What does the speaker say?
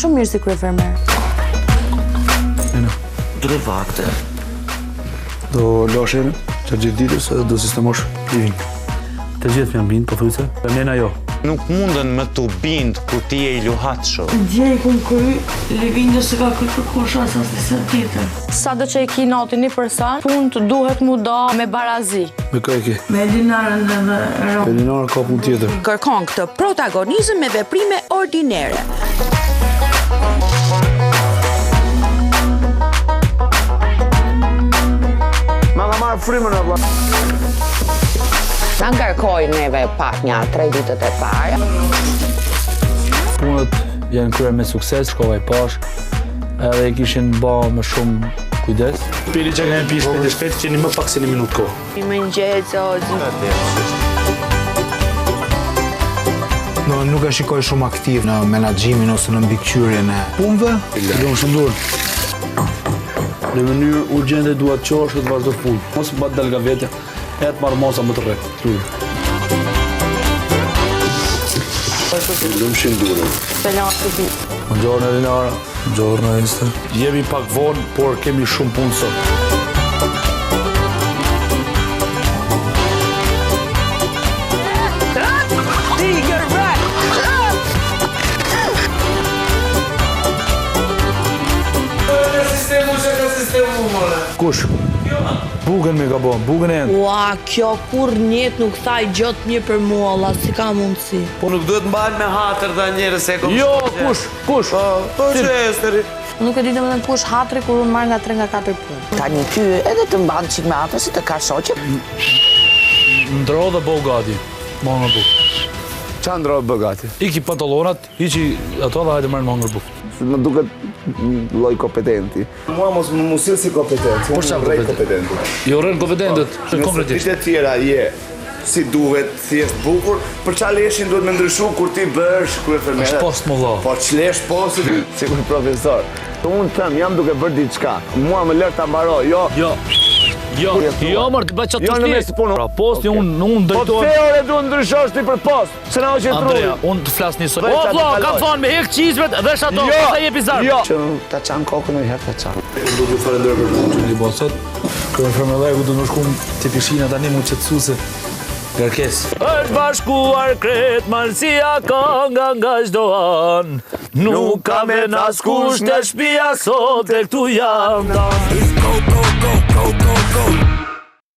shumë mirë si kryefermer. 3 vakte. Do lash erën, që gjithë ditës edhe do sistemosh living. Të gjithë janë bind, po thujse, dhe nena jo. Nuk munden me të bind kur ti je i luhatshëm. Dje i kun kry, Levinja se ka kry kërkush asas të tjetër. Sa do që e ki noti një person, punë të duhet mu do me barazi. Me ka e ke? Me Elinarën dhe Rom. Elinara ka punë tjetër. Kërkon këtë protagonizëm me veprime ordinere. Ma ka marrë frymën apo? Na ngarkoj neve pak një 3 ditët e parë. Punët janë kryer me sukses, shkova i pash, edhe i kishin ba me shumë kujdes. Pili që kemi pi shpejt, qeni më pak se një minutë kohë. I më ngjehet Zozi. Nuk e shikoj shumë aktiv në menaxhimin ose në mbikëqyrjen e punëve. Lënë shumë durë. Në mënyrë urgjente duat qosh dhe të vazhdo punë. Mos bat dal nga vetja, e të marrë mosa më të rreth. Lëmë shumë durë. Selam të ditë. Buongiorno Elinara. Buongiorno Ester. Jemi pak vonë, por kemi shumë punë sot. Kush? Bugën me ka bo, bugën e endë. Ua, kjo kur njetë nuk thaj gjotë mirë për mua, Allah, si ka mundësi. Po nuk duhet mbajnë me hatër dhe njerës e kom. Jo, kush? Po që Esteri? Nuk e di domethënë kush hatri kur unë marr nga 3 nga 4 punë. Tani ty edhe të mban çik me atë si të ka shoqe. Ndro dhe bo gati. Mangër buk. Qa ndro bë gati? Iki pantallonat, hiqi ato dhe hajde marrë mangër buk. Më duket lloj kompetenti. Mua mos më sill si kompetent. Por çfarë rrej kompetenti? Jo rën kompetentët, konkretisht. Nëse tjera je si duhet, thjesht bukur, për çfarë leshin duhet me ndryshu kur ti bësh kryefermer? Është post më vlla. Po ç'lesh postit sikur profesor. Unë them, jam duke bërë diçka. Mua më lër ta mbaroj. Jo, mërë, të bëj qatë Jo në mes të punë. Pra, posti, unë Po drejtohem. pse ore duhet ndryshosh ti për post? Se na hoqe truri. Andrea, unë të flas një sot. Bëj O, qatë vlla, kaloj. kam thonë me hek qizmet dhe shato, sa jepi zarë. Jo. Që ta çan kokën një herë ta çan. Do t'ju falenderoj për punë që i bo sot. Kryefermerllajku do në shkum të pishina tani mu qetësu se Garkes. Është bashkuar kret, malësia ka nga çdo an. Nuk ka me nas kush të shtëpia sot e këtu jam.